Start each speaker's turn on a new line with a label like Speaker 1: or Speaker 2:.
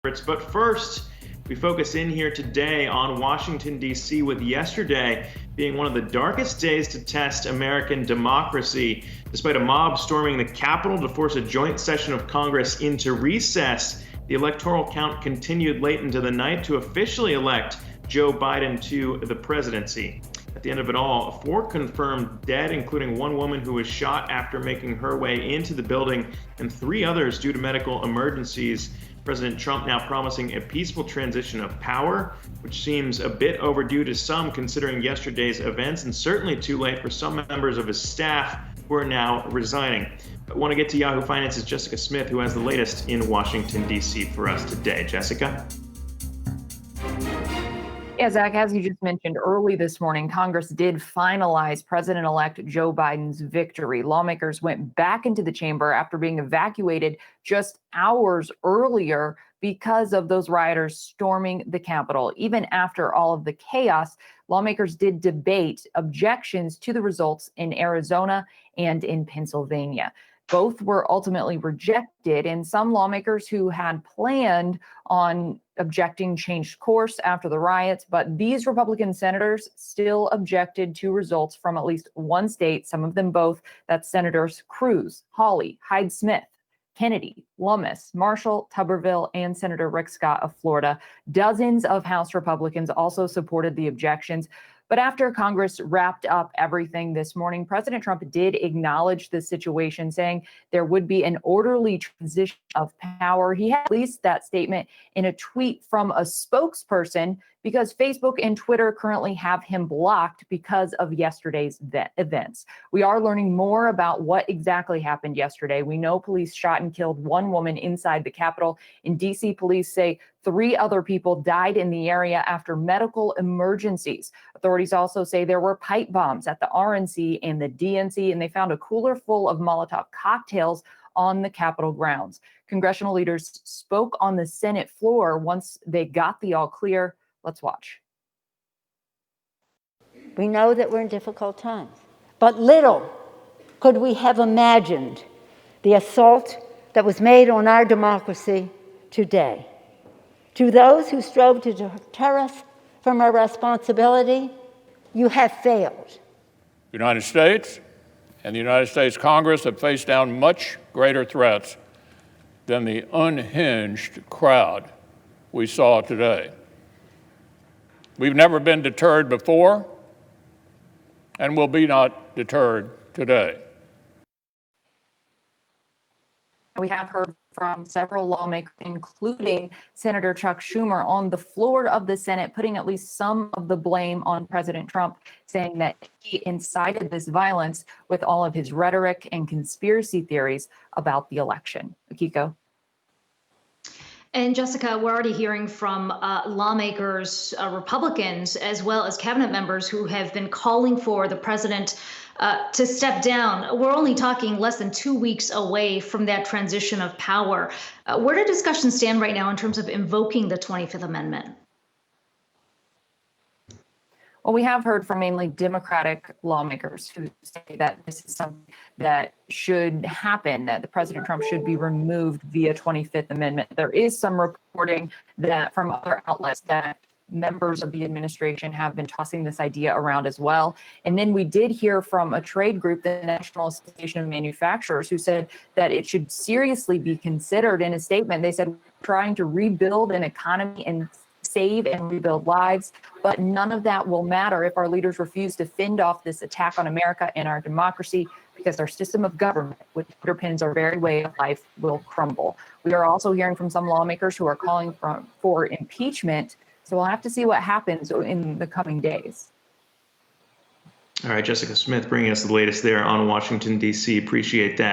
Speaker 1: But first, we focus in here today on Washington, D.C., with yesterday being one of the darkest days to test American democracy. Despite a mob storming the Capitol to force a joint session of Congress into recess, the electoral count continued late into the night to officially elect Joe Biden to the presidency. At the end of it all, 4 confirmed dead, including 1 woman who was shot after making her way into the building, and 3 others due to medical emergencies. President Trump now promising a peaceful transition of power, which seems a bit overdue to some considering yesterday's events, and certainly too late for some members of his staff who are now resigning. I want to get to Yahoo Finance's Jessica Smith, who has the latest in Washington, D.C. for us today. Jessica?
Speaker 2: Yeah, Zach, as you just mentioned early this morning, Congress did finalize President-elect Joe Biden's victory. Lawmakers went back into the chamber after being evacuated just hours earlier because of those rioters storming the Capitol. Even after all of the chaos, lawmakers did debate objections to the results in Arizona and in Pennsylvania. Both were ultimately rejected, and some lawmakers who had planned on objecting changed course after the riots, but these Republican senators still objected to results from at least one state, some of them both. That's Senators Cruz, Hawley, Hyde-Smith, Kennedy, Lummis, Marshall, Tuberville, and Senator Rick Scott of Florida. Dozens of House Republicans also supported the objections. But after Congress wrapped up everything this morning, President Trump did acknowledge the situation, saying there would be an orderly transition of power. He had released that statement in a tweet from a spokesperson because Facebook and Twitter currently have him blocked because of yesterday's events. We are learning more about what exactly happened yesterday. We know police shot and killed 1 woman inside the Capitol. In D.C., police say 3 other people died in the area after medical emergencies. Authorities also say there were pipe bombs at the RNC and the DNC, and they found a cooler full of Molotov cocktails on the Capitol grounds. Congressional leaders spoke on the Senate floor once they got the all clear. Let's watch.
Speaker 3: We know that we're in difficult times, but little could we have imagined the assault that was made on our democracy today. To those who strove to deter us from our responsibility, you have failed.
Speaker 4: The United States and the United States Congress have faced down much greater threats than the unhinged crowd we saw today. We've never been deterred before, and will be not deterred today.
Speaker 2: We have heard from several lawmakers, including Senator Chuck Schumer, on the floor of the Senate, putting at least some of the blame on President Trump, saying that he incited this violence with all of his rhetoric and conspiracy theories about the election. Akiko.
Speaker 5: And Jessica, we're already hearing from lawmakers, Republicans, as well as cabinet members who have been calling for the president to step down. We're only talking less than 2 weeks away from that transition of power. Where do discussions stand right now in terms of invoking the 25th Amendment?
Speaker 2: Well, we have heard from mainly Democratic lawmakers who say that this is something that should happen, that the President Trump should be removed via 25th Amendment. There is some reporting that from other outlets that members of the administration have been tossing this idea around as well. And then we did hear from a trade group, the National Association of Manufacturers, who said that it should seriously be considered. In a statement, they said, we're trying to rebuild an economy and save and rebuild lives, but none of that will matter if our leaders refuse to fend off this attack on America and our democracy, because our system of government, which underpins our very way of life, will crumble. We are also hearing from some lawmakers who are calling for impeachment. So we'll have to see what happens in the coming days.
Speaker 1: All right, Jessica Smith bringing us the latest there on Washington, D.C. Appreciate that.